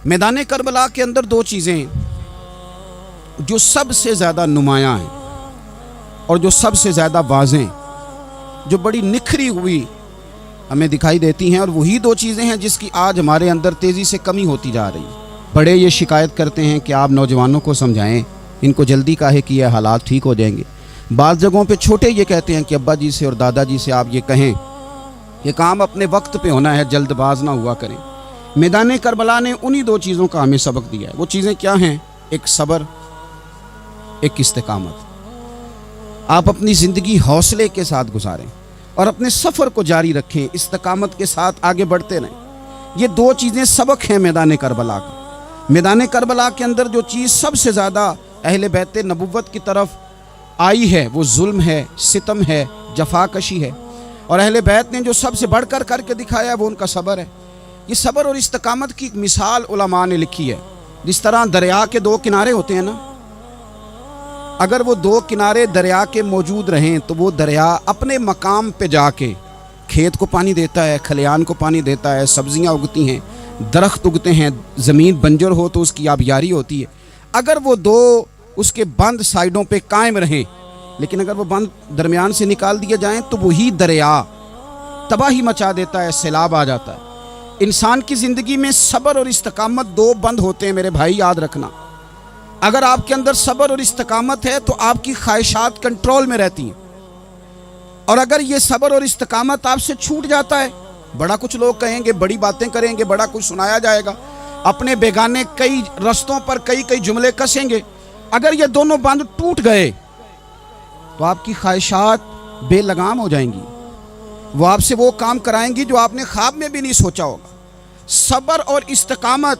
میدان کربلا کے اندر دو چیزیں جو سب سے زیادہ نمایاں ہیں اور جو سب سے زیادہ واضح، جو بڑی نکھری ہوئی ہمیں دکھائی دیتی ہیں، اور وہی دو چیزیں ہیں جس کی آج ہمارے اندر تیزی سے کمی ہوتی جا رہی ہے۔ بڑے یہ شکایت کرتے ہیں کہ آپ نوجوانوں کو سمجھائیں، ان کو جلدی کاہے کی ہے، حالات ٹھیک ہو جائیں گے۔ بعض جگہوں پہ چھوٹے یہ کہتے ہیں کہ ابا جی سے اور دادا جی سے آپ یہ کہیں یہ کام اپنے وقت پہ ہونا ہے، جلد باز نہ ہوا کریں۔ میدان کربلا نے انہی دو چیزوں کا ہمیں سبق دیا ہے۔ وہ چیزیں کیا ہیں؟ ایک صبر، ایک استقامت۔ آپ اپنی زندگی حوصلے کے ساتھ گزاریں اور اپنے سفر کو جاری رکھیں، استقامت کے ساتھ آگے بڑھتے رہیں۔ یہ دو چیزیں سبق ہیں میدان کربلا کا۔ میدان کربلا کے اندر جو چیز سب سے زیادہ اہل بیت نبوت کی طرف آئی ہے وہ ظلم ہے، ستم ہے، جفا کشی ہے، اور اہل بیت نے جو سب سے بڑھ کر کے دکھایا ہے وہ ان کا صبر ہے۔ یہ صبر اور استقامت کی ایک مثال علماء نے لکھی ہے۔ جس طرح دریا کے دو کنارے ہوتے ہیں نا، اگر وہ دو کنارے دریا کے موجود رہیں تو وہ دریا اپنے مقام پہ جا کے کھیت کو پانی دیتا ہے، کھلیان کو پانی دیتا ہے، سبزیاں اگتی ہیں، درخت اگتے ہیں، زمین بنجر ہو تو اس کی آبیاری ہوتی ہے۔ اگر وہ دو اس کے بند سائیڈوں پہ قائم رہیں، لیکن اگر وہ بند درمیان سے نکال دیے جائیں تو وہی دریا تباہی مچا دیتا ہے، سیلاب آ جاتا ہے۔ انسان کی زندگی میں صبر اور استقامت دو بند ہوتے ہیں میرے بھائی، یاد رکھنا۔ اگر آپ کے اندر صبر اور استقامت ہے تو آپ کی خواہشات کنٹرول میں رہتی ہیں، اور اگر یہ صبر اور استقامت آپ سے چھوٹ جاتا ہے، بڑا کچھ لوگ کہیں گے، بڑی باتیں کریں گے، بڑا کچھ سنایا جائے گا، اپنے بیگانے کئی رستوں پر کئی جملے کسیں گے، اگر یہ دونوں بند ٹوٹ گئے تو آپ کی خواہشات بے لگام ہو جائیں گی۔ وہ آپ سے وہ کام کرائیں گی جو آپ نے خواب میں بھی نہیں سوچا ہوگا۔ صبر اور استقامت،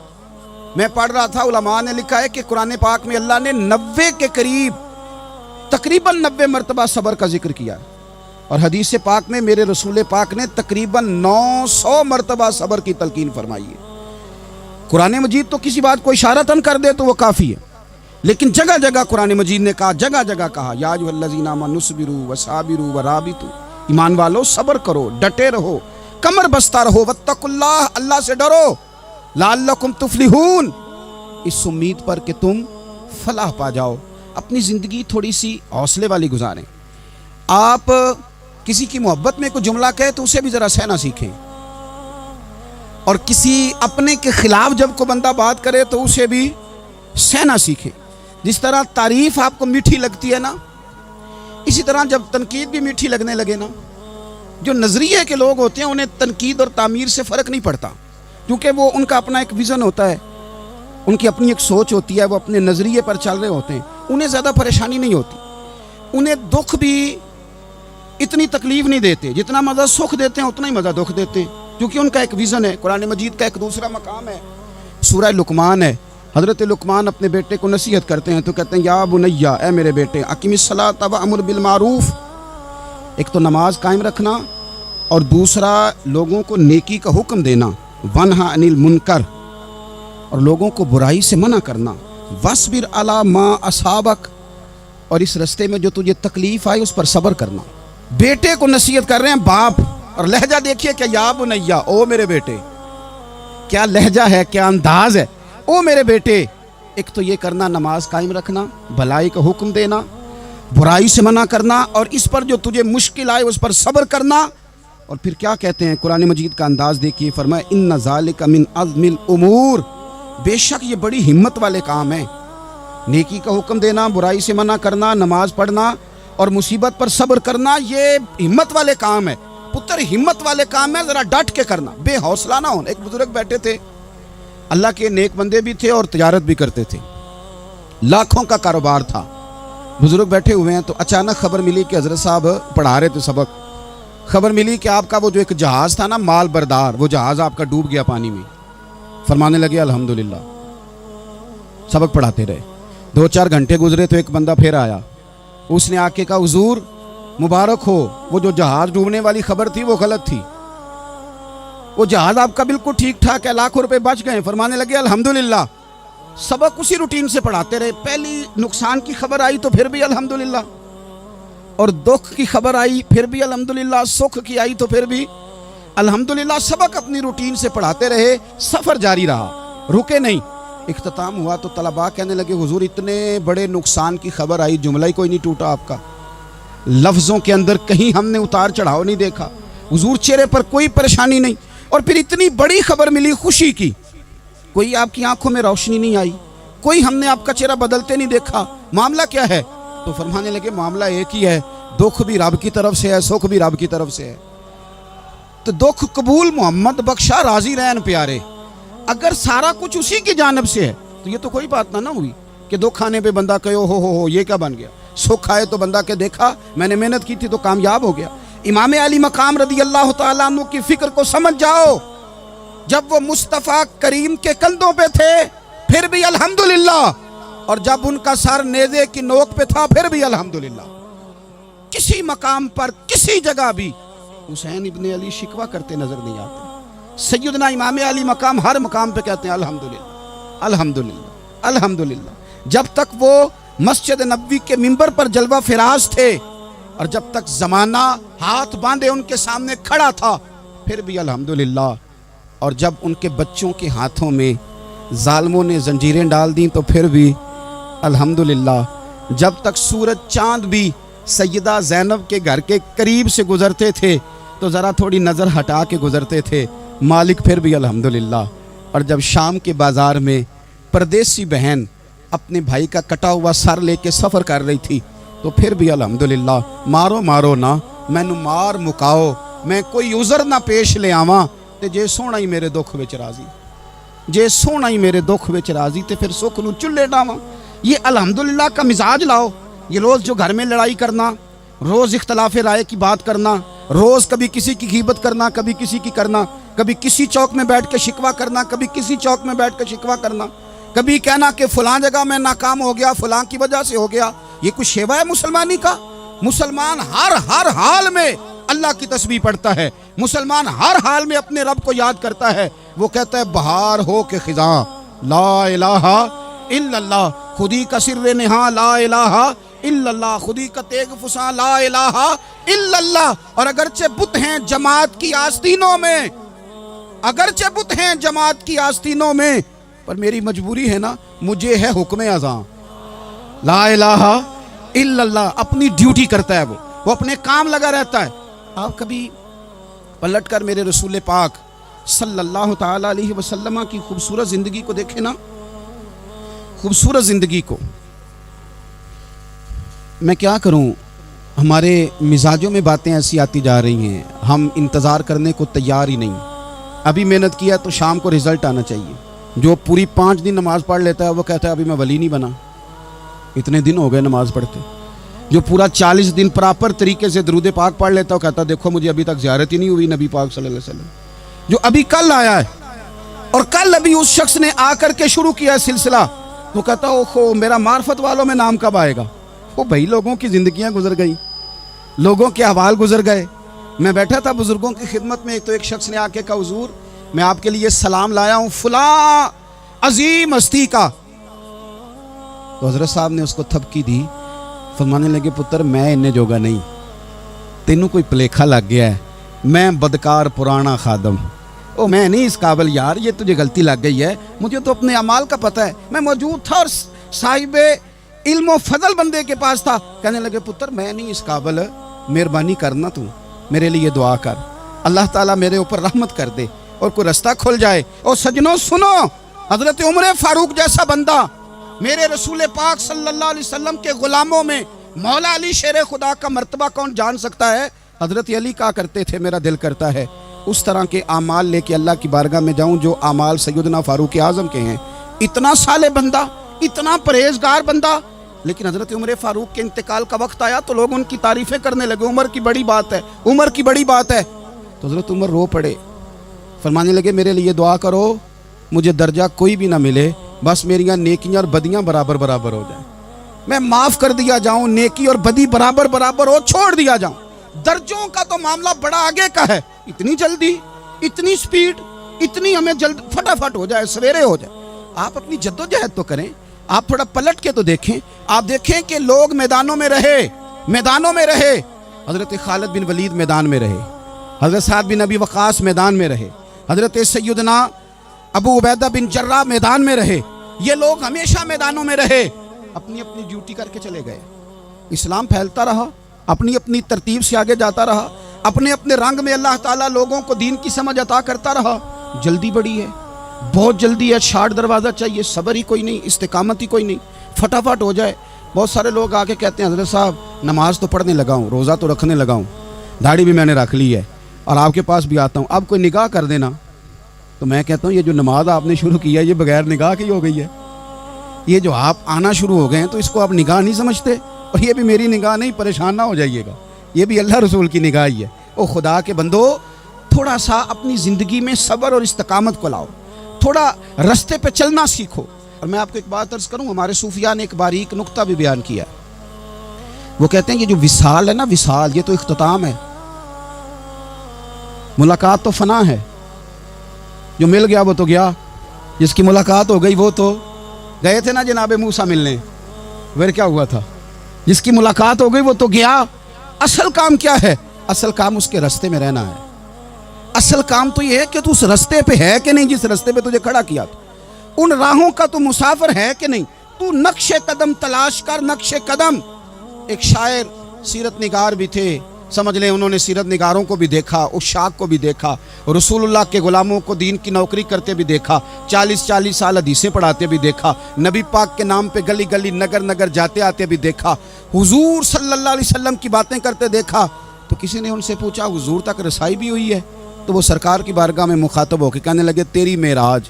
میں پڑھ رہا تھا، علماء نے لکھا ہے کہ قرآن پاک میں اللہ نے 90 کے قریب، تقریباً 90 مرتبہ صبر کا ذکر کیا ہے، اور حدیث پاک میں میرے رسول پاک نے تقریباً 900 مرتبہ صبر کی تلقین فرمائی ہے۔ قرآن مجید تو کسی بات کو اشارتاً کر دے تو وہ کافی ہے، لیکن جگہ جگہ قرآن مجید نے کہا، جگہ جگہ کہا، یا ایھا الذین آمنوا اصبروا وصابروا ورابطوا، ایمان والو صبر کرو، ڈٹے رہو، کمر بستہ رہو، واتقوا اللہ، اللہ سے ڈرو، لعلکم تفلحون، اس امید پر کہ تم فلاح پا جاؤ۔ اپنی زندگی تھوڑی سی حوصلے والی گزاریں۔ آپ کسی کی محبت میں کوئی جملہ کہے تو اسے بھی ذرا سہنا سیکھیں، اور کسی اپنے کے خلاف جب کوئی بندہ بات کرے تو اسے بھی سہنا سیکھیں۔ جس طرح تعریف آپ کو میٹھی لگتی ہے نا، اسی طرح جب تنقید بھی میٹھی لگنے لگے نا، جو نظریے کے لوگ ہوتے ہیں انہیں تنقید اور تعمیر سے فرق نہیں پڑتا، کیونکہ وہ ان کا اپنا ایک ویژن ہوتا ہے، ان کی اپنی ایک سوچ ہوتی ہے، وہ اپنے نظریے پر چل رہے ہوتے ہیں، انہیں زیادہ پریشانی نہیں ہوتی، انہیں دکھ بھی اتنی تکلیف نہیں دیتے، جتنا مزہ سکھ دیتے ہیں اتنا ہی مزہ دکھ دیتے ہیں، کیونکہ ان کا ایک ویژن ہے۔ قرآن مجید کا ایک دوسرا مقام ہے، سورہ لقمان ہے۔ حضرت لقمان اپنے بیٹے کو نصیحت کرتے ہیں تو کہتے ہیں، یا بنیا، اے میرے بیٹے، اقم الصلاۃ وامر بالمعروف، ایک تو نماز قائم رکھنا، اور دوسرا لوگوں کو نیکی کا حکم دینا، ونہا عن المنکر، اور لوگوں کو برائی سے منع کرنا، واصبر علی ما اصابک، اور اس رستے میں جو تجھے تکلیف آئی اس پر صبر کرنا۔ بیٹے کو نصیحت کر رہے ہیں باپ، اور لہجہ دیکھیے کہ یا بنیا، او میرے بیٹے، کیا لہجہ ہے، کیا انداز ہے، او میرے بیٹے۔ ایک تو یہ کرنا، نماز قائم رکھنا، بھلائی کا حکم دینا، برائی سے منع کرنا، اور اس پر جو تجھے مشکل آئے اس پر صبر کرنا۔ اور پھر کیا کہتے ہیں قرآن مجید کا انداز دیکھیے، فرمایا ان ذالک من عزم الامور، بے شک یہ بڑی ہمت والے کام ہیں، نیکی کا حکم دینا، برائی سے منع کرنا، نماز پڑھنا اور مصیبت پر صبر کرنا، یہ ہمت والے کام ہے پتر، ہمت والے کام ہے، ذرا ڈٹ کے کرنا، بے حوصلہ نہ ہونا۔ ایک بزرگ بیٹھے تھے، اللہ کے نیک بندے بھی تھے اور تجارت بھی کرتے تھے، لاکھوں کا کاروبار تھا، بزرگ بیٹھے ہوئے ہیں تو اچانک خبر ملی کہ حضرت صاحب پڑھا رہے تھے سبق، خبر ملی کہ آپ کا وہ جو ایک جہاز تھا نا، مال بردار، وہ جہاز آپ کا ڈوب گیا پانی میں۔ فرمانے لگے الحمدللہ، سبق پڑھاتے رہے، 2-4 گھنٹے گزرے تو ایک بندہ پھر آیا، اس نے آ کے کہا حضور مبارک ہو، وہ جو جہاز ڈوبنے والی خبر تھی وہ غلط تھی، وہ جہاز آپ کا بالکل ٹھیک ٹھاک ہے، لاکھوں روپے بچ گئے۔ فرمانے لگے الحمدللہ۔ سبق اسی روٹین سے پڑھاتے رہے، پہلی نقصان کی خبر آئی تو پھر بھی الحمدللہ، اور دکھ کی خبر آئی پھر بھی الحمدللہ، سکھ کی آئی تو پھر بھی الحمدللہ۔ سبق اپنی روٹین سے پڑھاتے رہے، سفر جاری رہا۔ रुके नहीं। इख्तिताम हुआ तो तलबा कहने लगे हुजूर इतने बड़े नुकसान की खबर आई, जुमला ही कोई नहीं टूटा आपका, लफ्ज़ों के अंदर कहीं हमने उतार चढ़ाव नहीं देखा, हुजूर चेहरे पर कोई परेशानी नहीं, और फिर इतनी बड़ी खबर मिली खुशी की, कोई आपकी आंखों में रोशनी नहीं आई, कोई हमने आपका चेहरा बदलते नहीं देखा, मामला क्या है? तो फरमाने लगे मामला एक ही है, दुख भी रब की तरफ से है, सुख भी रब की तरफ से है। तो दुख कबूल मोहम्मद बख्शा राजी रहन प्यारे, अगर सारा कुछ उसी की जानब से है तो ये तो कोई बात ना हुई कि दुख आने पे बंदा कहे हो ये क्या बन गया, सुख आए तो बंदा के देखा मैंने मेहनत की थी तो कामयाब हो गया। इमाम अली मकाम रदी अल्लाह तआला अन्हु की फिक्र को समझ जाओ, जब वो मुस्तफ़ा करीम के कंधों पे थे फिर भी अल्हम्दुलिल्लाह, और जब उनका सर नेज़े की नोक पे था फिर भी अल्हम्दुलिल्लाह। किसी मकाम पर किसी जगह भी हुसैन इब्ने अली शिकवा करते नजर नहीं आते। सैयदना इमाम अली मकाम हर मकाम पे कहते हैं अल्हम्दुलिल्लाह अल्हम्दुलिल्लाह अल्हम्दुलिल्लाह। जब तक वो मस्जिद नबवी के मिंबर पर जलवा फिराज थे और जब तक ज़माना हाथ बांधे उनके सामने खड़ा था फिर भी अल्हम्दुलिल्लाह, और जब उनके बच्चों के हाथों में जालिमों ने जंजीरें डाल दी तो फिर भी अल्हम्दुलिल्लाह। जब तक सूरज चांद भी सैयदा ज़ैनब के घर के करीब से गुजरते थे तो ज़रा थोड़ी नज़र हटा के गुजरते थे, मालिक फिर भी अल्हम्दुलिल्लाह। और जब शाम के बाज़ार में परदेसी बहन अपने भाई का कटा हुआ सर लेके सफ़र कर रही थी तो फिर भी अल्हम्दुलिल्लाह। मारो मारो ना मैनू मार मुकाओ, मैं कोई उज़र ना पेश ले आवां ते जे सोहना ही मेरे दुख विच राजी, जे सोहना ही मेरे दुख विच राजी ते फिर सुख नू चुल्ले डावां। ये अल्हम्दुलिल्लाह का मिजाज लाओ। ये रोज़ जो घर में लड़ाई करना, रोज़ इख्तलाफ राय की बात करना, रोज़ कभी किसी की गीबत करना, कभी किसी की करना, कभी किसी चौक में बैठ के शिकवा करना, कभी किसी चौक में बैठ के शिकवा करना, कभी कहना कि फलां जगह में नाकाम हो गया, फलां की वजह से हो गया। ये कुछ शेवा है मुसलमानी का? मुसलमान हर हाल में अल्लाह की तस्बीह पढ़ता है, मुसलमान हर हाल में अपने रब को याद करता है। वो कहता है बहार हो के खिज़ां ला इलाहा इल्लल्लाह, खुदी का सिर्रे निहा ला इलाहा इल्लल्लाह, खुदी का तेग फुसा ला इलाहा इल्लल्लाह। और अगरचे बुत हैं जमात की आस्तीनों में, अगरचे बुत हैं जमात की आस्तीनों में, पर मेरी मजबूरी है ना, मुझे है हुक्म अज़ां ला इलाहा इल्लल्लाह। अपनी ड्यूटी करता है वो अपने काम लगा रहता है। आप कभी पलट कर मेरे रसूल पाक सल्लल्लाहु ताला अलैहि वसल्लम की खूबसूरत ज़िंदगी को देखें ना, खूबसूरत ज़िंदगी को। मैं क्या करूं, हमारे मिजाजों में बातें ऐसी आती जा रही हैं, हम इंतज़ार करने को तैयार ही नहीं। अभी मेहनत किया तो शाम को रिज़ल्ट आना चाहिए। जो पूरी 5 दिन नमाज़ पढ़ लेता है वो कहता है अभी मैं वली नहीं बना, इतने दिन हो गए नमाज़ पढ़ते। जो पूरा 40 दिन प्रॉपर तरीके से दरूद पाक पढ़ लेता है वो कहता है देखो मुझे अभी तक ज़ियारत ही नहीं हुई नबी पाक सल्लल्लाहु अलैहि वसल्लम। जो अभी कल आया है और कल अभी उस शख्स ने आकर के शुरू किया सिलसिला, वो कहता है ओहो मेरा मार्फत वालों में नाम कब आएगा। वो भाई लोगों की ज़िंदगियाँ गुजर गई, लोगों के अहवाल गुजर गए। मैं बैठा था बुज़ुर्गों की खिदमत में, तो एक शख्स ने आके कहा हुजूर मैं आपके लिए सलाम लाया हूँ फलां अजीम हस्ती का। तो हज़रत साहब ने उसको थपकी दी, फरमाने लगे पुत्र मैं इन्ने जोगा नहीं, तेनू कोई भुलेखा लग गया है, मैं बदकार पुराना खादम, ओ मैं नहीं इस काबिल यार, ये तुझे गलती लग गई है, मुझे तो अपने अमाल का पता है। मैं मौजूद था और साहिब इल्म फजल बंदे के पास था। कहने लगे पुत्र मैं नहीं इस काबिल, मेहरबानी करना तू मेरे लिए दुआ कर, अल्लाह ताला मेरे ऊपर रहमत कर दे और कोई रास्ता खुल जाए। और सजनों सुनो, हजरत उमर फारूक जैसा बंदा मेरे रसूल पाक सल्लल्लाहु अलैहि वसल्लम के गुलामों में मौला अली शेर खुदा का मर्तबा कौन जान सकता है। हजरत अली कहा करते थे मेरा दिल करता है उस तरह के आमाल लेके अल्लाह की बारगाह में जाऊं जो आमाल सैयदना फारूक आज़म के हैं। इतना साले बंदा, इतना परहेजगार बंदा, लेकिन हजरत उमर फारूक के इंतकाल का वक्त आया तो लोग उनकी तारीफ़ें करने लगे, उमर की बड़ी बात है, उमर की बड़ी बात है। तो हजरत उमर रो पड़े, फरमाने लगे मेरे लिए दुआ करो, मुझे दर्जा कोई भी ना मिले, बस मेरियां नेकियां और बदियां बराबर बराबर हो जाए, मैं माफ़ कर दिया जाऊं, नेकी और बदी बराबर बराबर हो, छोड़ दिया जाऊं। दर्जों का तो मामला बड़ा आगे का है, इतनी जल्दी, इतनी स्पीड, इतनी हमें जल्द फटाफट हो जाए, सवेरे हो जाए। आप अपनी जद्दोजहद तो करें, आप थोड़ा पलट के तो देखें। आप देखें कि लोग मैदानों में रहे, मैदानों में रहे। हज़रत खालिद बिन वलीद मैदान में रहे, हज़रत साद बिन अबी वक़ास मैदान में रहे, हज़रत सैयदना अबू उबैदा बिन जर्राह मैदान में रहे, ये लोग हमेशा मैदानों में रहे, अपनी अपनी ड्यूटी करके चले गए। इस्लाम फैलता रहा, अपनी अपनी तरतीब से आगे जाता रहा, अपने अपने रंग में अल्लाह ताला लोगों को दीन की समझ अता करता रहा। जल्दी बड़ी है, बहुत जल्दी है, शार्ट दरवाज़ा चाहिए, सब्र ही कोई नहीं, इस्तिकामत ही कोई नहीं, फटाफट हो जाए। बहुत सारे लोग आके कहते हैं हज़रत साहब नमाज तो पढ़ने लगा हूँ, रोज़ा तो रखने लगा हूँ, दाढ़ी भी मैंने रख ली है और आपके पास भी आता हूँ, अब कोई निगाह कर देना। तो मैं कहता हूँ ये जो नमाज आपने शुरू की है ये बगैर निगाह की हो गई है। ये जो आप आना शुरू हो गए हैं तो इसको आप निगाह नहीं समझते, और ये भी मेरी निगाह नहीं, परेशान ना हो जाइएगा, ये भी अल्लाह रसूल की निगाह ही है। ओ खुदा के बंदो, थोड़ा सा अपनी ज़िंदगी में सब्र और इस्तिकामत को लाओ, थोड़ा रास्ते पे चलना सीखो। और मैं आपको एक बात अर्ज़ करूँ, हमारे सूफिया ने एक बारीक नुक्ता भी बयान किया। वो कहते हैं ये जो विसाल है ना, विसाल, ये तो इख्तिताम है, मुलाकात तो फना है, जो मिल गया वो तो गया, जिसकी मुलाकात हो गई वो तो गए थे ना जनाब मूसा मिलने, फिर क्या हुआ था, जिसकी मुलाकात हो गई वो तो गया। असल काम क्या है? असल काम उसके रास्ते में रहना है। असल काम तो ये है कि तू उस रास्ते पे है कि नहीं, जिस रास्ते पे तुझे खड़ा किया था, उन राहों का तू मुसाफिर है कि नहीं, तू नक्शे कदम तलाश कर, नक्शे कदम। एक शायर सीरत निगार भी थे, समझ लें उन्होंने सीरत निगारों को भी देखा, उस शाख को भी देखा, रसूलुल्लाह के गुलामों को दीन की नौकरी करते भी देखा, 40-40 साल हदीसें पढ़ाते भी देखा, नबी पाक के नाम पे गली गली नगर नगर जाते आते भी देखा, हुजूर सल्लल्लाहु अलैहि वसल्लम की बातें करते देखा। तो किसी ने उनसे पूछा हुजूर तक रसाई भी हुई है? तो वो सरकार की बारगाह में मुखातब होकर कहने लगे तेरी मेराज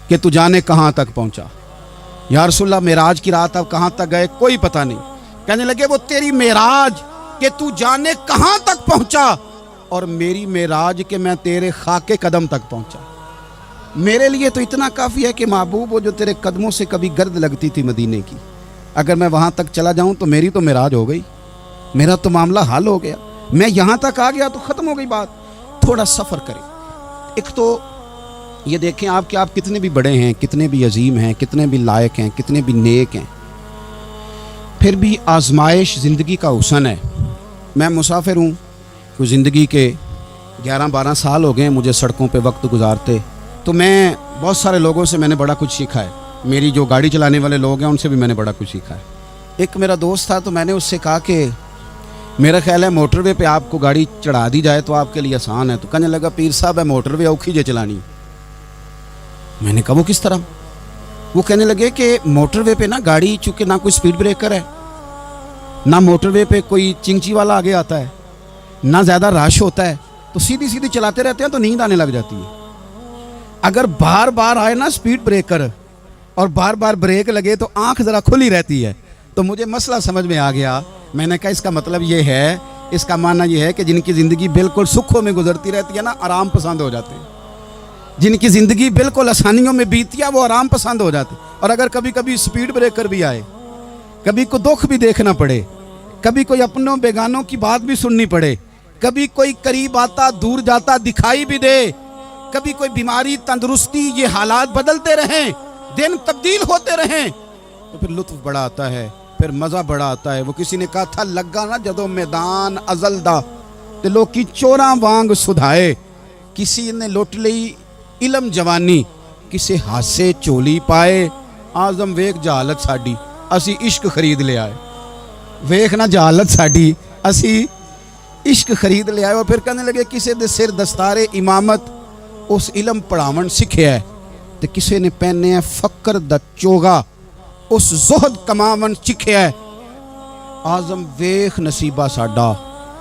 कि तू जाने कहाँ तक पहुँचा। या रसूलल्लाह मेराज की रात अब कहाँ तक गए कोई पता नहीं। कहने लगे वो तेरी मेराज कि तू जाने कहाँ तक पहुँचा, और मेरी मेराज कि मैं तेरे खाके कदम तक पहुँचा। मेरे लिए तो इतना काफ़ी है कि महबूब वो जो तेरे कदमों से कभी गर्द लगती थी मदीने की, अगर मैं वहाँ तक चला जाऊँ तो मेरी तो मेराज हो गई, मेरा तो मामला हल हो गया। मैं यहाँ तक आ गया तो ख़त्म हो गई बात। थोड़ा सफ़र करें। एक तो ये देखें आप कि आप कितने भी बड़े हैं, कितने भी अजीम हैं, कितने भी लायक हैं, कितने भी नेक हैं, फिर भी आजमाइश ज़िंदगी का हुस्न है। मैं मुसाफिर हूँ, कुछ ज़िंदगी के 11-12 साल हो गए मुझे सड़कों पे वक्त गुजारते, तो मैं बहुत सारे लोगों से मैंने बड़ा कुछ सीखा है। मेरी जो गाड़ी चलाने वाले लोग हैं उनसे भी मैंने बड़ा कुछ सीखा है। एक मेरा दोस्त था, तो मैंने उससे कहा कि मेरा ख्याल है मोटरवे पे आपको गाड़ी चढ़ा दी जाए तो आपके लिए आसान है। तो कहने लगा पीर साहब है मोटरवे औखी जे चलानी। मैंने कहा वो किस तरह? वो कहने लगे कि मोटरवे पे ना गाड़ी चूँकि ना कोई स्पीड ब्रेकर है, ना मोटरवे पे कोई चिंची वाला आगे आता है, ना ज़्यादा रश होता है, तो सीधी सीधी चलाते रहते हैं तो नींद आने लग जाती है। अगर बार बार आए ना स्पीड ब्रेकर और बार बार ब्रेक लगे तो आंख ज़रा खुली रहती है। तो मुझे मसला समझ में आ गया। मैंने कहा इसका मतलब ये है, इसका माना ये है कि जिनकी ज़िंदगी बिल्कुल सुखों में गुजरती रहती है ना, आराम पसंद हो जाते हैं। जिनकी ज़िंदगी बिल्कुल आसानियों में बीतती है वो आराम पसंद हो जाते। और अगर कभी कभी स्पीड ब्रेकर भी आए, कभी को दुख भी देखना पड़े, कभी कोई अपनों बेगानों की बात भी सुननी पड़े, कभी कोई करीब आता दूर जाता दिखाई भी दे, कभी कोई बीमारी तंदुरुस्ती, ये हालात बदलते रहें, दिन तब्दील होते रहें, तो फिर लुत्फ बड़ा आता है, फिर मज़ा बड़ा आता है। वो किसी ने कहा था लगा ना जदों मैदान अजल दा ते लोकी चोरां वांग सुधाए, किसी ने लुट लई इलम जवानी, किसे हासे चोली पाए, आजम वेख जहालत साडी असी इश्क खरीद ले आए। वेख ना जहालत साडी असी इश्क खरीद ले आए। और फिर कहने लगे किसी दे सिर दस्तारे इमामत उस इलम पढ़ावन सीखिया, ते किसी ने पहने है फकर दा चोगा उस ज़ुहद कमावन सीखिया। आजम वेख नसीबा साडा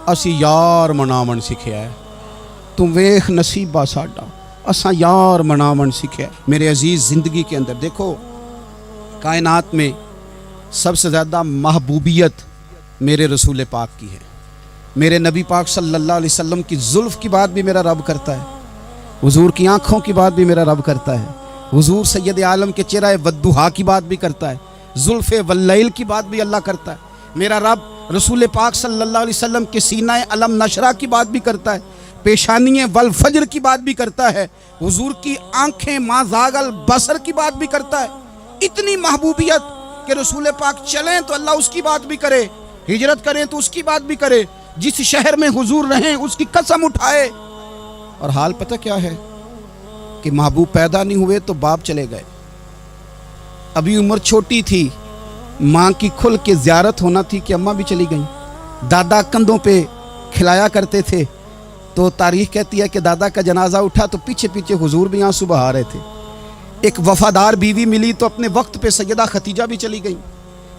असी यार मनावन सीखिया। तू वेख नसीबा साडा असा यार मनावन सीखिया। मेरे अजीज़ ज़िंदगी के अंदर देखो, कायनात में सबसे ज़्यादा महबूबियत मेरे रसूल पाक की है। मेरे नबी पाक सल्लल्लाहु अलैहि वसल्लम की जुल्फ़ की बात भी मेरा रब करता है, हुजूर की आँखों की बात भी मेरा रब करता है, हुजूर सैयद आलम के चेहरा वद्दुहा की बात भी करता है, जुल्फ़े वल्लैल की बात भी अल्लाह करता है। मेरा रब रसूल पाक सल्लल्लाहु अलैहि वसल्लम के सीना अलम नशरा की बात भी करता है, पेशानी वल फजर की बात भी करता है, हुजूर की आंखें माज़ागल बसर की बात भी करता है। इतनी महबूबियत कि रसूल पाक चलें तो अल्लाह उसकी बात भी करे, हिजरत करें तो उसकी बात भी करे, जिस शहर में हुजूर रहें उसकी कसम उठाए। और हाल पता क्या है, کہ महबूब पैदा नहीं हुए तो बाप चले गए, अभी उम्र छोटी थी, माँ की खुल के ज़ियारत होना थी कि अम्मा भी चली गई। दादा कंधों पे खिलाया करते थे, तो तारीख कहती है कि दादा का जनाजा उठा तो पीछे पीछे हुजूर भी आंसू बहा रहे थे। एक वफादार बीवी मिली तो अपने वक्त पे सैयदा खतीजा भी चली गई।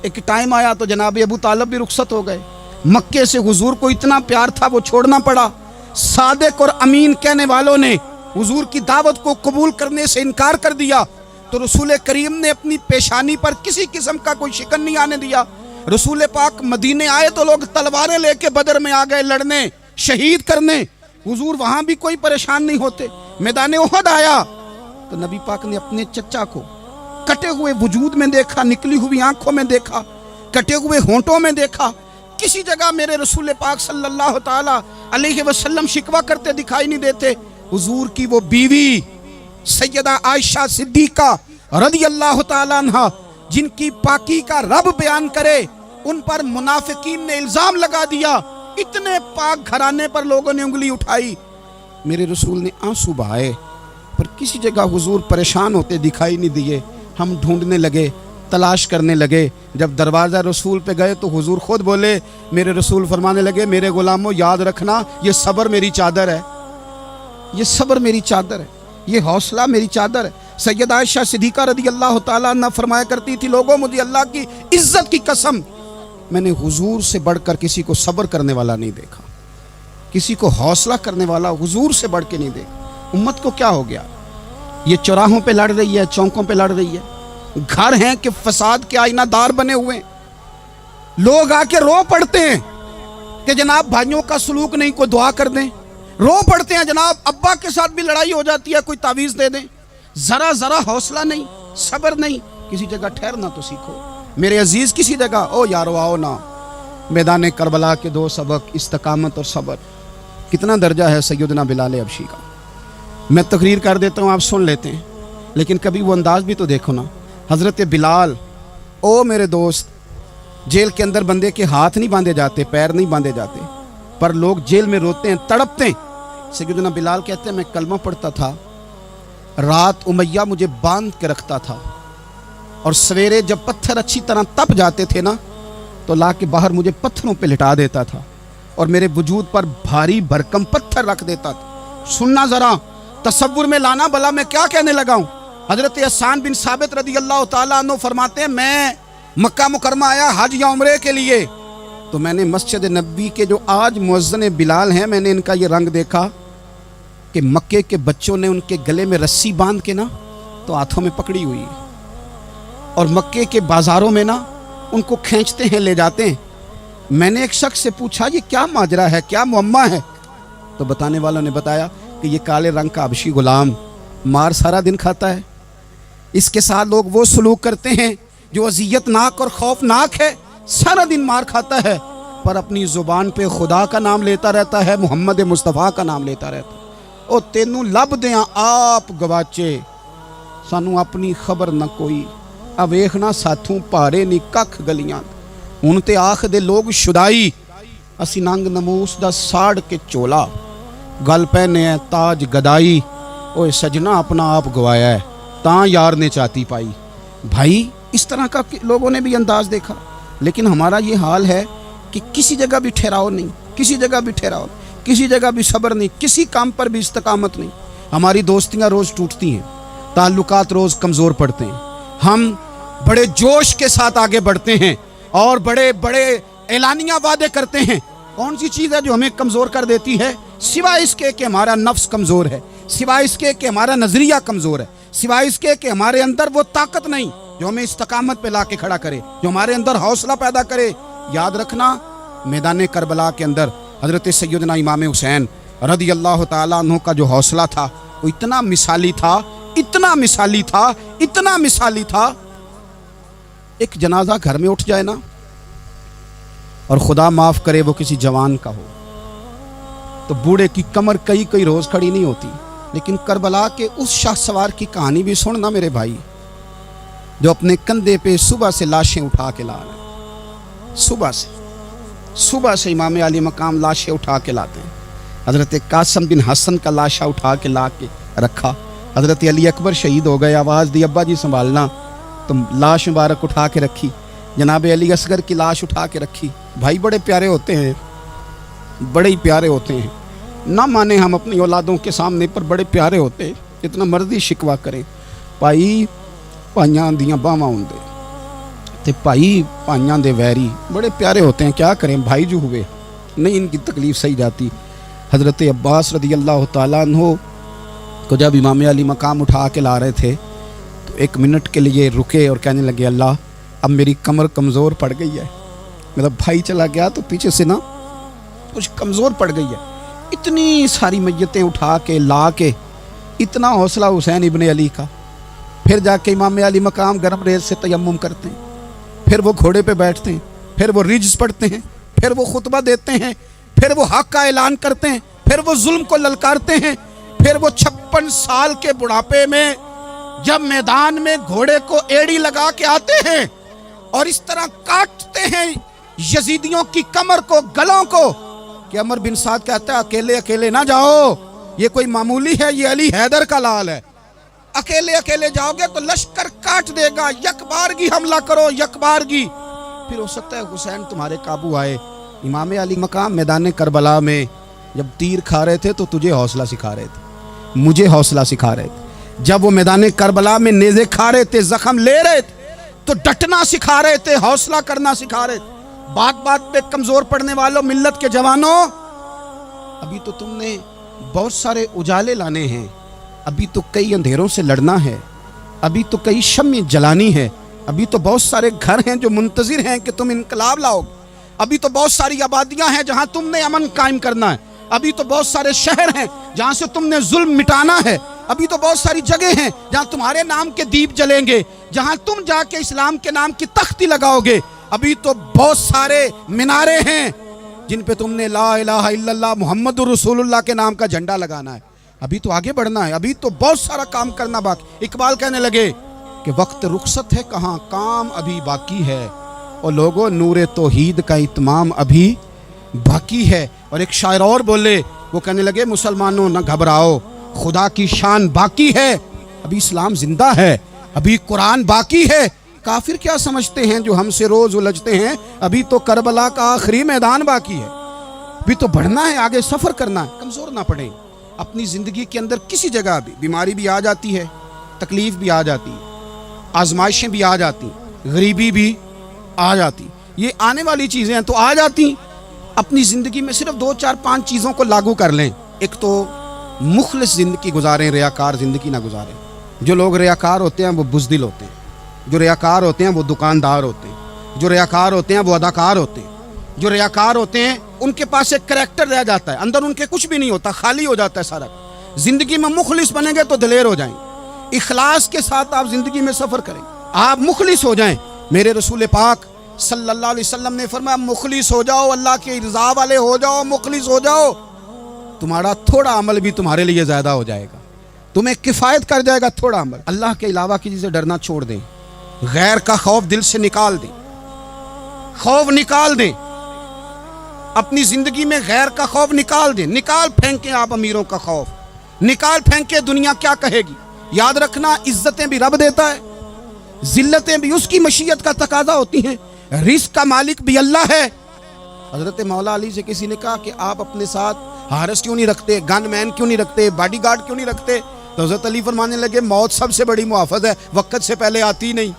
एक टाइम आया तो जनाब अबू तालिब भी रुखसत हो गए। मक्के से हुजूर को इतना प्यार था वो छोड़ना पड़ा। सादिक और अमीन कहने वालों ने हुजूर की दावत को कबूल करने से इनकार कर दिया, तो रसूल करीम ने अपनी पेशानी पर किसी किस्म का कोई शिकन नहीं आने दिया। रसूल पाक मदीने आए तो लोग तलवारें लेके बदर में आ गए लड़ने, शहीद करने, हुजूर वहां भी कोई परेशान नहीं होते। मैदान उहद आया तो नबी पाक ने अपने चचा को कटे हुए वजूद में देखा, निकली हुई आंखों में देखा, कटे हुए होंठों में देखा। किसी जगह मेरे रसूल पाक सल्लल्लाहु ताला अलैहि वसल्लम शिकवा करते दिखाई नहीं देते। हुजूर की वो बीवी सैयदा आयशा सिद्दीका रदियल्लाहु ताला अन्हा, जिनकी पाकी का रब बयान करे, उन पर मुनाफिकीन ने इल्जाम लगा दिया। इतने पाक घराने पर लोगों ने उंगली उठाई। मेरे रसूल ने आंसू बहाए, पर किसी जगह हुजूर परेशान होते दिखाई नहीं दिए। हम ढूंढने लगे, तलाश करने लगे। जब दरवाज़ा रसूल पे गए तो हुजूर खुद बोले, मेरे रसूल फरमाने लगे, मेरे गुलामों याद रखना, ये सब्र मेरी चादर है, ये सब्र मेरी चादर है, ये हौसला मेरी चादर है। सैयदा आयशा सिद्दीका रदियल्लाहु ताला अन्हा फरमाया करती थी, लोगों मुझे अल्लाह की इज्जत की कसम, मैंने हुजूर से बढ़कर किसी को सब्र करने वाला नहीं देखा, किसी को हौसला करने वाला हुजूर से बढ़ के नहीं देखा। उम्मत को क्या हो गया? ये चौराहों पे लड़ रही है, चौकों पे लड़ रही है, घर हैं कि फसाद के आईनादार बने हुए। लोग आके रो पड़ते हैं कि जनाब भाइयों का सलूक नहीं, कोई दुआ कर दें। रो पड़ते हैं जनाब अब्बा के साथ भी लड़ाई हो जाती है, कोई तावीज़ दे दें। जरा जरा हौसला नहीं, सब्र नहीं। किसी जगह ठहरना तो सीखो मेरे अजीज, किसी जगह ओ यारो आओ ना। मैदान करबला के दो सबक, इस्तकामत और सब्र। कितना दर्जा है सैयदना बिलाल हबशी का। मैं तकरीर कर देता हूँ, आप सुन लेते हैं, लेकिन कभी वो अंदाज भी तो देखो ना। हज़रत बिलाल, ओ मेरे दोस्त, जेल के अंदर बंदे के हाथ नहीं बांधे जाते, पैर नहीं बांधे जाते, पर लोग जेल में रोते हैं, तड़पते हैं। सैयदना बिलाल कहते हैं, मैं कलमा पढ़ता था, रात उमैया मुझे बांध के रखता था, और सवेरे जब पत्थर अच्छी तरह तप जाते थे ना, तो ला के बाहर मुझे पत्थरों पे लिटा देता था, और मेरे वजूद पर भारी भरकम पत्थर रख देता था। सुनना ज़रा, तसव्वुर में लाना, भला मैं क्या कहने लगा हूँ। हज़रत हसन बिन साबित रदियल्लाहु ताला अन्हु फरमाते हैं, मैं मक्का मुकरमा आया हज या उम्रे के लिए, तो मैंने मस्जिद नबी के जो आज मुअज्जिन बिलाल हैं, मैंने इनका ये रंग देखा कि मक्के के बच्चों ने उनके गले में रस्सी बांध के ना तो हाथों में पकड़ी हुई है, और मक्के के बाज़ारों में ना उनको खींचते हैं, ले जाते हैं। मैंने एक शख्स से पूछा, ये क्या माजरा है, क्या मुअम्मा है? तो बताने वालों ने बताया कि ये काले रंग का हबशी गुलाम मार सारा दिन खाता है, इसके साथ लोग वो सलूक करते हैं जो अज़ियतनाक और खौफनाक है। सारा दिन मार खाता है, पर अपनी ज़ुबान पे खुदा का नाम लेता रहता है, मुहम्मद मुस्तफ़ा का नाम लेता रहता है। ओ तेनू लब दें आप गवाचे, सानू अपनी खबर न कोई, आ वेखना साथों भारे नी कख गलियां। हुण ते आख दे लोग शुदाई, असी नंग नमूस दा साड़ के चोला, गल पहने है ताज गदाई। ओए सजना अपना आप गवाया है, तां यार ने चाती पाई। भाई इस तरह का लोगों ने भी अंदाज देखा, लेकिन हमारा ये हाल है कि किसी जगह भी ठहराव नहीं, किसी जगह भी ठहराव, किसी जगह भी सब्र नहीं, किसी काम पर भी इस्तकामत नहीं। हमारी दोस्तियाँ रोज़ टूटती हैं, ताल्लुकात रोज़ कमज़ोर पड़ते हैं। हम बड़े जोश के साथ आगे बढ़ते हैं और बड़े बड़े एलानिया वादे करते हैं। कौन सी चीज़ है जो हमें कमज़ोर कर देती है? सिवाय इसके कि हमारा नफ्स कमज़ोर है, सिवाय इसके कि हमारा नज़रिया कमज़ोर है, सिवाय इसके कि हमारे अंदर वो ताकत नहीं जो हमें इस्तकामत पे ला के खड़ा करे, जो हमारे अंदर हौसला पैदा करे। याद रखना, मैदान करबला के अंदर हज़रत सैयदना इमाम हुसैन रदियल्लाहु ताला अन्हु का जो हौसला था वो इतना मिसाली था, इतना मिसाली था, इतना मिसाली था। एक जनाजा घर में उठ जाए ना, और खुदा माफ़ करे वो किसी जवान का हो, तो बूढ़े की कमर कई कई रोज़ खड़ी नहीं होती। लेकिन करबला के उस शाह सवार की कहानी भी सुनना मेरे भाई, जो अपने कंधे पे सुबह से लाशें उठा के ला रहे। सुबह से इमाम अली मकाम लाशें उठा के लाते हैं। हज़रत कासिम बिन हसन का लाशा उठा के ला के रखा, حضرت علی اکبر شہید ہو گئے، آواز دی ابا جی سنبھالنا، تو لاش مبارک اٹھا کے رکھی، جناب علی اصغر کی لاش اٹھا کے رکھی۔ بھائی بڑے پیارے ہوتے ہیں، بڑے ہی پیارے ہوتے ہیں، نہ مانیں ہم اپنی اولادوں کے سامنے، پر بڑے پیارے ہوتے ہیں، اتنا مرضی شکوا کریں۔ بھائی پائیاں دیاں باواں ہوندے تے بھائی پائیاں دے ویری، بڑے پیارے ہوتے ہیں، کیا کریں، بھائی جو ہوئے نہیں ان کی تکلیف صحیح جاتی۔ حضرت عباس رضی اللہ تعالیٰ عنہ کو جب امام علی مقام اٹھا کے لا رہے تھے تو ایک منٹ کے لیے رکے اور کہنے لگے اللہ اب میری کمر کمزور پڑ گئی ہے، میرا بھائی چلا گیا تو پیچھے سے نا کچھ کمزور پڑ گئی ہے، اتنی ساری میتیں اٹھا کے لا کے، اتنا حوصلہ حسین ابن علی کا۔ پھر جا کے امام علی مقام گرم ریت سے تیمم کرتے ہیں، پھر وہ گھوڑے پہ بیٹھتے ہیں، پھر وہ رجز پڑھتے ہیں، پھر وہ خطبہ دیتے ہیں، پھر وہ حق کا اعلان کرتے ہیں، پھر وہ ظلم کو للکارتے ہیں، پھر وہ 56 سال کے بڑھاپے میں جب میدان میں گھوڑے کو ایڑی لگا کے آتے ہیں اور اس طرح کاٹتے ہیں یزیدیوں کی کمر کو، گلوں کو، کہ عمر بن سعد کہتا ہے اکیلے اکیلے نہ جاؤ، یہ کوئی معمولی ہے، یہ علی حیدر کا لال ہے، اکیلے اکیلے جاؤ گے تو لشکر کاٹ دے گا، یک بارگی حملہ کرو، یک بارگی، پھر ہو سکتا ہے حسین تمہارے قابو آئے۔ امام علی مقام میدان کربلا میں جب تیر کھا رہے تھے تو تجھے حوصلہ سکھا رہے تھے، مجھے حوصلہ سکھا رہے تھے، جب وہ میدان کربلا میں نیزے کھا رہے تھے، زخم لے رہے تھے تو ڈٹنا سکھا رہے تھے، حوصلہ کرنا سکھا رہے تھے۔ بات بات پہ کمزور پڑنے والوں، ملت کے جوانوں، ابھی تو تم نے بہت سارے اجالے لانے ہیں، ابھی تو کئی اندھیروں سے لڑنا ہے، ابھی تو کئی شمع جلانی ہے، ابھی تو بہت سارے گھر ہیں جو منتظر ہیں کہ تم انقلاب لاؤ، ابھی تو بہت ساری آبادیاں ہیں جہاں تم نے امن قائم کرنا ہے، ابھی تو بہت سارے شہر ہیں جہاں سے تم نے ظلم مٹانا ہے، ابھی تو بہت ساری جگہ ہیں جہاں تمہارے نام کے دیپ جلیں گے، جہاں تم جا کے اسلام کے نام کی تختی لگاؤ گے، ابھی تو بہت سارے مینارے ہیں جن پہ تم نے لا الہ الا اللہ محمد رسول اللہ کے نام کا جھنڈا لگانا ہے، ابھی تو آگے بڑھنا ہے، ابھی تو بہت سارا کام کرنا باقی۔ اقبال کہنے لگے کہ وقت رخصت ہے کہاں، کام ابھی باقی ہے، اور لوگوں نور توحید کا اتمام ابھی باقی ہے۔ اور ایک شاعر اور بولے، وہ کہنے لگے مسلمانوں نہ گھبراؤ، خدا کی شان باقی ہے، ابھی اسلام زندہ ہے، ابھی قرآن باقی ہے۔ کافر کیا سمجھتے ہیں جو ہم سے روز الجھتے ہیں، ابھی تو کربلا کا آخری میدان باقی ہے، ابھی تو بڑھنا ہے، آگے سفر کرنا ہے، کمزور نہ پڑیں۔ اپنی زندگی کے اندر کسی جگہ بھی بیماری بھی آ جاتی ہے، تکلیف بھی آ جاتی ہے، آزمائشیں بھی آ جاتی، غریبی بھی آ جاتی، یہ آنے والی چیزیں ہیں تو آ جاتی۔ اپنی زندگی میں صرف 2 4 5 چیزوں کو لاگو کر لیں۔ ایک تو مخلص زندگی گزاریں، ریاکار زندگی نہ گزاریں۔ جو لوگ ریاکار ہوتے ہیں وہ بزدل ہوتے ہیں، جو ریاکار ہوتے ہیں وہ دکاندار ہوتے ہیں، جو ریاکار ہوتے ہیں وہ اداکار ہوتے ہیں، جو ریاکار ہوتے ہیں ان کے پاس ایک کریکٹر رہ جاتا ہے، اندر ان کے کچھ بھی نہیں ہوتا، خالی ہو جاتا ہے سارا۔ زندگی میں مخلص بنیں گے تو دلیر ہو جائیں، اخلاص کے ساتھ آپ زندگی میں سفر کریں، آپ مخلص ہو جائیں۔ میرے رسول پاک صلی اللہ علیہ وسلم نے فرمایا مخلص ہو جاؤ، اللہ کی رضا والے ہو جاؤ، مخلص ہو جاؤ، تمہارا تھوڑا عمل بھی تمہارے لیے زیادہ ہو جائے گا، تمہیں کفایت کر جائے گا تھوڑا عمل۔ اللہ کے علاوہ کسی سے ڈرنا چھوڑ دیں، غیر کا خوف دل سے نکال دیں، خوف نکال دیں، اپنی زندگی میں غیر کا خوف نکال دیں، نکال پھینکیں آپ امیروں کا خوف، نکال پھینکیں دنیا کیا کہے گی۔ یاد رکھنا عزتیں بھی رب دیتا ہے، ذلتیں بھی اس کی مشیت کا تقاضا ہوتی ہیں، رزق کا مالک بھی اللہ ہے۔ حضرت مولا علی سے کسی نے کہا کہ آپ اپنے ساتھ حارس کیوں نہیں رکھتے، گن مین کیوں نہیں رکھتے، باڈی گارڈ کیوں نہیں رکھتے؟ تو حضرت علی فرمانے لگے موت سب سے بڑی محافظ ہے، وقت سے پہلے آتی نہیں،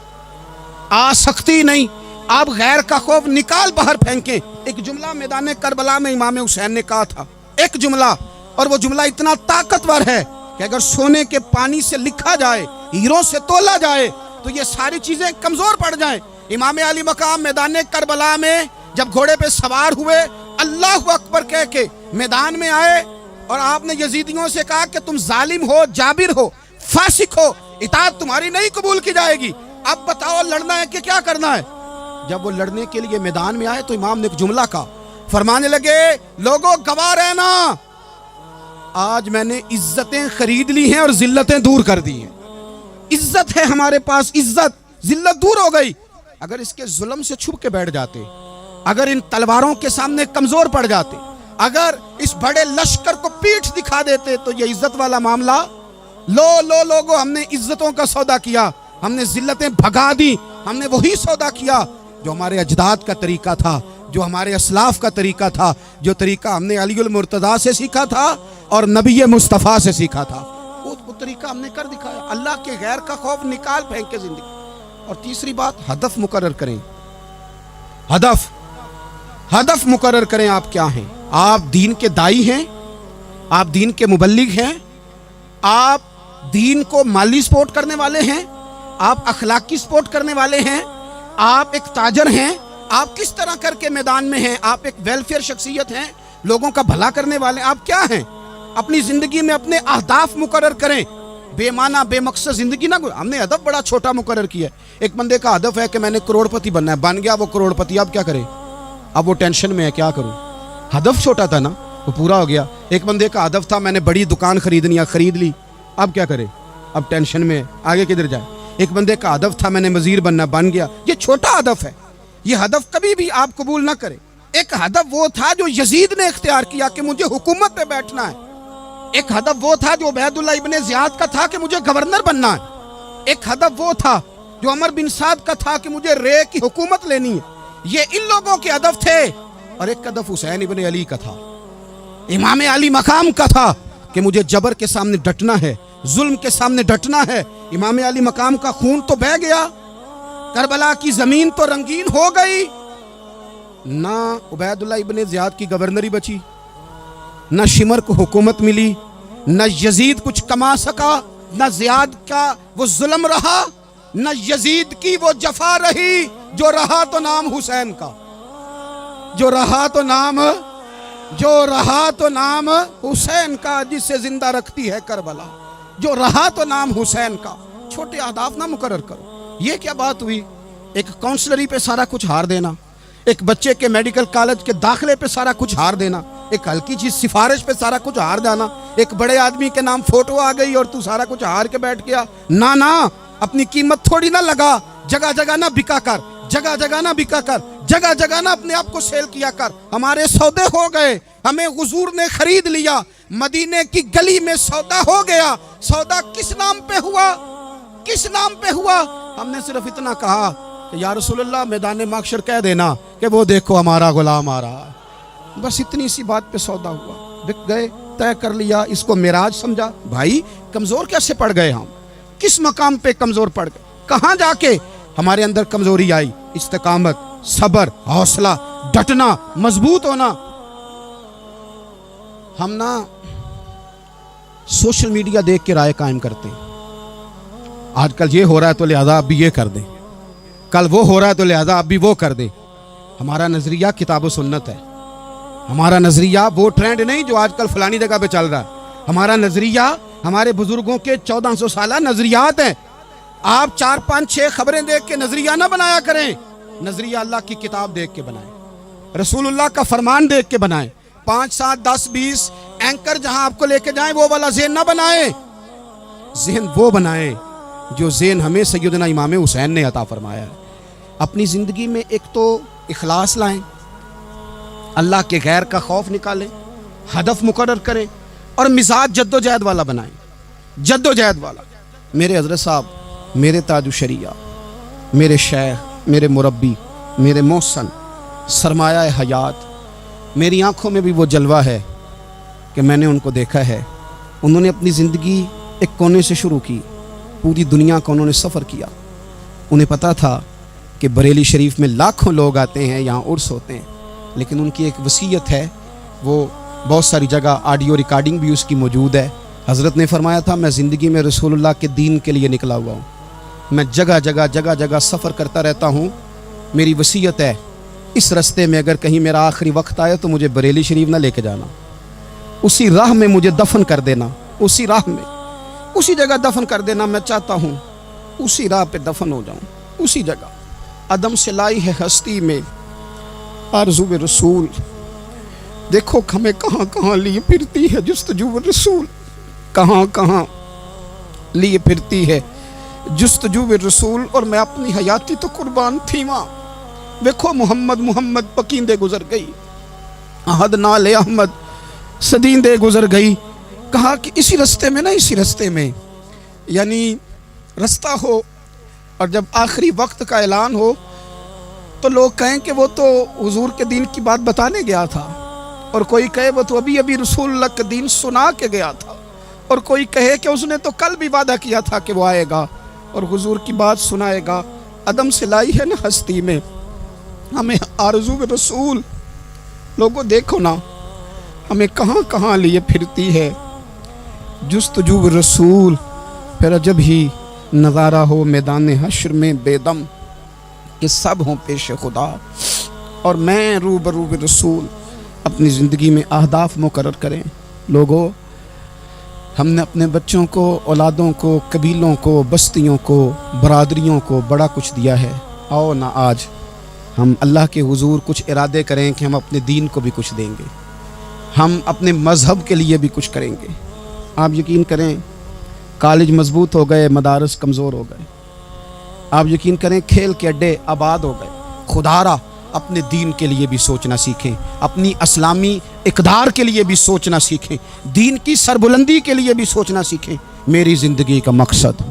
آ سکتی نہیں۔ آپ غیر کا خوف نکال باہر پھینکیں۔ ایک جملہ میدان کربلا میں امام حسین نے کہا تھا، ایک جملہ، اور وہ جملہ اتنا طاقتور ہے کہ اگر سونے کے پانی سے لکھا جائے، ہیروں سے تولا جائے تو یہ ساری چیزیں کمزور پڑ جائیں۔ امام علی مقام میدان کربلا میں جب گھوڑے پہ سوار ہوئے، اللہ اکبر کہہ کے میدان میں آئے، اور آپ نے یزیدیوں سے کہا کہ تم ظالم ہو، جابر ہو، فاسق ہو، اطاعت تمہاری نہیں قبول کی جائے گی، اب بتاؤ لڑنا ہے کہ کیا کرنا ہے؟ جب وہ لڑنے کے لیے میدان میں آئے تو امام نے ایک جملہ کہا، فرمانے لگے لوگوں گواہ رہنا، آج میں نے عزتیں خرید لی ہیں اور ذلتیں دور کر دی ہیں۔ عزت ہے ہمارے پاس، عزت، ذلت دور ہو گئی۔ اگر اس کے ظلم سے چھپ کے بیٹھ جاتے، اگر ان تلواروں کے سامنے کمزور پڑ جاتے، اگر اس بڑے لشکر کو پیٹھ دکھا دیتے تو یہ عزت والا معاملہ लोगों, हमने इज्जतों का सौदा किया, हमने जिल्लतें भगा दी, हमने वही सौदा किया जो हमारे अजदाद का तरीका था, जो हमारे असलाफ का तरीका था, जो तरीका हमने अलीउल मुर्तज़ा से सीखा था और नबी मुस्तफ़ा से सीखा था, वो तरीका हमने कर दिखाया। अल्लाह के गैर का खौफ निकाल फेंक के जिंदगी। और तीसरी बात, हदफ मुकर्रर करें। हदफ मुकर्रर करें। आप क्या हैं? आप दीन के दाई हैं, आप दीन के मुबल्लिग हैं, आप दीन को माली सपोर्ट करने वाले हैं, आप अखलाकी सपोर्ट करने वाले हैं, आप एक ताजर हैं, आप किस तरह करके मैदान में हैं, आप एक वेलफेयर शख्सियत हैं, लोगों का भला करने वाले, आप क्या हैं? अपनी जिंदगी में अपने अहदाफ मुकर्रर करें। बेमाना बेमकसद जिंदगी ना। हमने हदफ बड़ा छोटा मुकर्रर किया है। एक बंदे का हदफ है कि मैंने करोड़पति बनना है, बन गया वो करोड़पति, अब क्या करे? अब वो टेंशन में है, क्या करूं? हदफ छोटा था ना, वो पूरा हो गया। एक बंदे का हदफ था मैंने बड़ी दुकान खरीदनी है, खरीद ली, अब क्या करे? अब टेंशन में है, आगे किधर जाए? एक बंदे का हदफ था मैंने वजीर बनना, बन गया। ये छोटा हदफ है, ये हदफ कभी भी आप कबूल ना करें। एक हदफ वो था जो यजीद ने इख्तियार किया कि मुझे हुकूमत पे बैठना है। एक हदफ वो था जो उबैदुल्लाह इब्ने ज़ियाद का था कि मुझे गवर्नर बनना है। एक हदफ वो था जो उमर बिन साद का था कि मुझे रे की हुकूमत लेनी है। ये इन लोगों के हदफ थे। और एक हदफ हुसैन इब्ने अली का था, इमाम अली मकाम का था कि मुझे जबर के सामने डटना है, जुल्म के सामने डटना है। इमाम अली मकाम का खून तो बह गया, करबला की जमीन तो रंगीन हो गई, ना उबैदुल्लाह इब्ने ज़ियाद की गवर्नरी बची, न शिमर को हुकूमत मिली, न यजीद कुछ कमा सका, न ज़ियाद का वो जुल्म रहा, न यजीद की वो जफा रही। जो रहा तो नाम हुसैन का, जो रहा तो नाम हुसैन का, जिससे जिंदा रखती है करबला। जो रहा तो नाम हुसैन का। छोटे अहदाफ ना मुकर्रर करो। ये क्या बात हुई? एक काउंसलरी पे सारा कुछ हार देना, एक बच्चे के मेडिकल कॉलेज के दाखिले पे सारा कुछ हार देना, एक हल्की चीज सिफारिश पे सारा कुछ हार जाना, एक बड़े आदमी के नाम फोटो आ गई और तू सारा कुछ हार के बैठ गया। ना, अपनी कीमत थोड़ी ना लगा, जगह जगह ना बिका कर, जगह जगह ना बिका कर, जगह जगह ना अपने आप को सेल किया कर। हमारे सौदे हो गए, हमें हुजूर ने खरीद लिया, मदीने की गली में सौदा हो गया। सौदा किस नाम पे हुआ? किस नाम पे हुआ? हमने सिर्फ इतना कहा कि या रसूलल्लाह मैदान महशर कह देना कि वो देखो हमारा गुलाम आ रहा है। बस इतनी सी बात पे सौदा हुआ, बिक गए, तय कर लिया, इसको मिराज समझा। भाई कमजोर कैसे पड़ गए हम? किस मकाम पे कमजोर पड़ गए? कहां जाके हमारे अंदर कमजोरी आई? इस्तिकामत, सब्र, हौसला, डटना, मजबूत होना। हम ना सोशल मीडिया देख के राय कायम करते हैं। आजकल ये हो रहा है तो लिहाजा अब भी ये कर दें, कल वो हो रहा है तो लिहाजा अब भी वो कर दें। हमारा नजरिया किताब व सुन्नत है। हमारा नजरिया वो ट्रेंड नहीं जो आजकल फलानी जगह पे चल रहा है। हमारा नजरिया हमारे बुजुर्गों के 1400 साल नजरियात हैं। आप 4, 5, 6 खबरें देख के नजरिया ना बनाया करें। नजरिया अल्लाह की किताब देख के बनाएं, रसूलुल्लाह का फरमान देख के बनाएं। 5, 7, 10, 20 एंकर जहां आपको लेके जाएं वो वाला ज़हन ना बनाएं। ज़हन वो बनाएं जो ज़हन हमें सैयदना इमाम हुसैन ने अता फरमाया है। अपनी ज़िंदगी में एक तो इखलास लाएं, अल्लाह के गैर का खौफ निकालें, हदफ मुकर्रर करें और मिजाज जद्दोजहद वाला बनाएं, जद्दोजहद वाला। मेरे हज़रत साहब, मेरे ताजु शरिया, मेरे शेख, मेरे मुरब्बी, मेरे मोहसन, सरमाया हयात, मेरी आंखों में भी वो जलवा है कि मैंने उनको देखा है। उन्होंने अपनी ज़िंदगी एक कोने से शुरू की, पूरी दुनिया का उन्होंने सफ़र किया। उन्हें पता था कि बरेली शरीफ में लाखों लोग आते हैं, यहाँ उर्स होते हैं, लेकिन उनकी एक वसीयत है, वो बहुत सारी जगह ऑडियो रिकॉर्डिंग भी उसकी मौजूद है। हज़रत ने फरमाया था, मैं ज़िंदगी में रसूलुल्लाह के दीन के लिए निकला हुआ हूँ, मैं जगह जगह सफ़र करता रहता हूँ। मेरी वसीयत है, इस रास्ते में अगर कहीं मेरा आखिरी वक्त आए तो मुझे बरेली शरीफ ना लेके जाना, उसी राह में मुझे दफन कर देना, उसी राह में, उसी जगह दफन कर देना। मैं चाहता हूँ उसी राह पे दफन हो जाऊँ, उसी जगह। अदम से लाई है हस्ती में आरज़ू रसूल, देखो हमें कहाँ कहाँ लिए फिरती है जुस्तजू रसूल, कहाँ कहाँ लिए फिरती है जुस्तजू रसूल। और मैं अपनी हयाती तो कुर्बान थी वहाँ। देखो मोहम्मद मोहम्मद पकींदे गुजर गई, अहद नाले अहमद सदींदे गुजर गई। कहा कि इसी रास्ते में ना, इसी रास्ते में यानी रास्ता हो और जब आखिरी वक्त का ऐलान हो तो लोग कहें कि वो तो हुजूर के दीन की बात बताने गया था, और कोई कहे वो तो अभी अभी रसूलुल्लाह का दीन सुना के गया था, और कोई कहे कि उसने तो कल भी वादा किया था कि वो आएगा और हुजूर की बात सुनाएगा। अदम से लाई है ना हस्ती में, हमें आरज़ू रसूल। लोगों देखो ना हमें कहाँ कहाँ लिए फिरती है जुस्तजू रसूल। फिर अजब ही नज़ारा हो मैदान हश्र में बेदम कि सब हों पेश खुदा, और मैं रूबरू रसूल। अपनी ज़िंदगी में अहदाफ मुकर्रर करें। लोगों, हमने अपने बच्चों को, औलादों को, कबीलों को, बस्तियों को, बरादरियों को बड़ा कुछ दिया है। आओ ना आज हम अल्लाह के हुजूर कुछ इरादे करें कि हम अपने दीन को भी कुछ देंगे, हम अपने मज़हब के लिए भी कुछ करेंगे। आप यकीन करें कॉलेज मजबूत हो गए, मदारस कमज़ोर हो गए। आप यकीन करें खेल के अड्डे आबाद हो गए। खुदारा अपने दीन के लिए भी सोचना सीखें, अपनी इस्लामी इक़दार के लिए भी सोचना सीखें, दीन की सरबुलंदी के लिए भी सोचना सीखें। मेरी ज़िंदगी का मकसद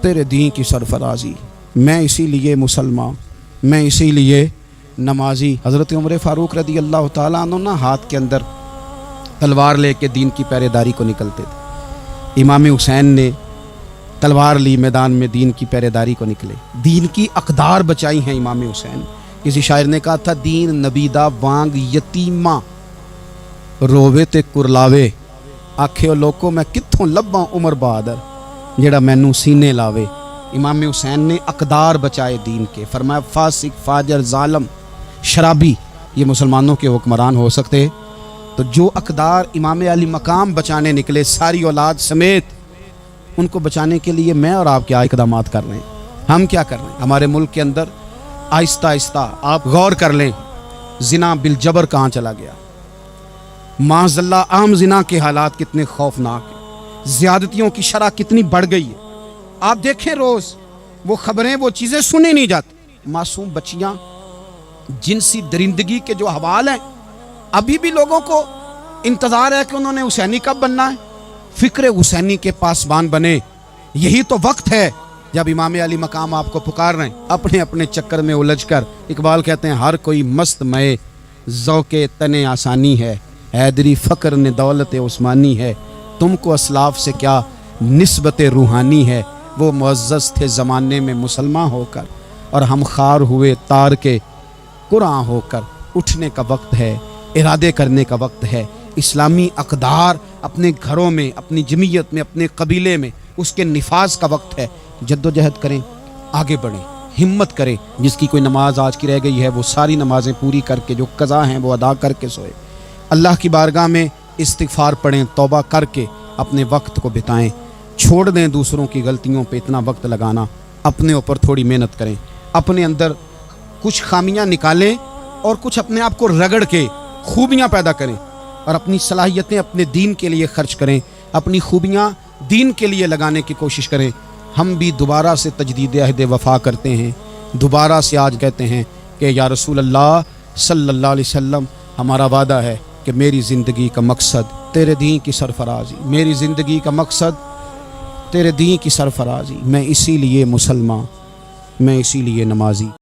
तेरे दीन की सरफराजी, मैं इसीलिए मुसलमान, मैं इसीलिए नमाजी। हज़रत उमर फ़ारूक रदी अल्लाह ताला अन्हु ना हाथ के अंदर तलवार लेके दीन की पहरेदारी को निकलते थे। इमाम हुसैन ने तलवार ली, मैदान में दीन की पहरेदारी को निकले, दीन की अक़दार बचाई हैं इमाम हुसैन। किसी शायर ने कहा था, दीन नबीदा वांग यतीमा रोवे ते कुरलावे, आखे लोको मैं कित्थों लब्बां उमर बहादुर जेड़ा मैनू सीने लावे। इमाम हुसैन ने अक़दार बचाए दीन के। फरमाया फासिक, फाजर, जालम, शराबी ये मुसलमानों के हुक्मरान हो सकते, तो जो अक़दार इमाम अली मकाम बचाने निकले सारी औलाद समेत, उनको बचाने के लिए मैं और आप क्या इक़दामात कर रहे हैं? हम क्या कर रहे हैं? हमारे मुल्क के अंदर आहिस्ता आहिस्ता आप गौर कर लें, ज़िना बिल जबर कहाँ चला गया। माज़ल्ला आम ज़िना के हालात कितने खौफनाक हैं, ज़्यादतियों की शरह कितनी बढ़ गई है। आप देखें रोज़ वो ख़बरें, वो चीज़ें सुनी नहीं जाती। मासूम बच्चियाँ, जिनसी दरिंदगी के जो हवाल हैं, अभी भी लोगों को इंतज़ार है कि उन्होंने हुसैनी कब बनना है, फ़िक्र हुसैनी के पासबान बने। यही तो वक्त है जब इमाम अली मकाम आपको पुकार रहे हैं। अपने अपने चक्कर में उलझ कर इकबाल कहते हैं, हर कोई मस्त मए ज़ौक़े तने आसानी है, हैदरी फ़क्र ने दौलत उस्मानी है, तुमको असलाफ से क्या निस्बत रूहानी है। वो मुअज़्ज़ज़ थे ज़माने में मुसलमान होकर, और हम खार हुए तार के कुरान होकर। उठने का वक्त है, इरादे करने का वक्त है। इस्लामी अक़दार अपने घरों में, अपनी जमीयत में, अपने कबीले में उसके निफाज का वक्त है। जद्दोजहद करें, आगे बढ़ें, हिम्मत करें। जिसकी कोई नमाज आज की रह गई है वो सारी नमाजें पूरी करके, जो कज़ा हैं वो अदा करके सोए। अल्लाह की बारगाह में इस्तिग़फ़ार पढ़ें, तौबा करके अपने वक्त को बिताएं। छोड़ दें दूसरों की गलतियों पे इतना वक्त लगाना, अपने ऊपर थोड़ी मेहनत करें। अपने अंदर कुछ खामियां निकालें और कुछ अपने आप को रगड़ के खूबियां पैदा करें, और अपनी सलाहियतें अपने दीन के लिए खर्च करें, अपनी खूबियां दीन के लिए लगाने की कोशिश करें। हम भी दोबारा से तजदीद अहद वफ़ा करते हैं, दोबारा से आज कहते हैं कि या रसूल अल्लाह सल्लल्लाहु अलैहि वसल्लम, हमारा वादा है कि मेरी ज़िंदगी का मकसद तेरे दीन की सरफराजी, मेरी ज़िंदगी का मकसद तेरे दीन की सरफराजी। मैं इसीलिए मुसलमान, मैं इसीलिए नमाजी।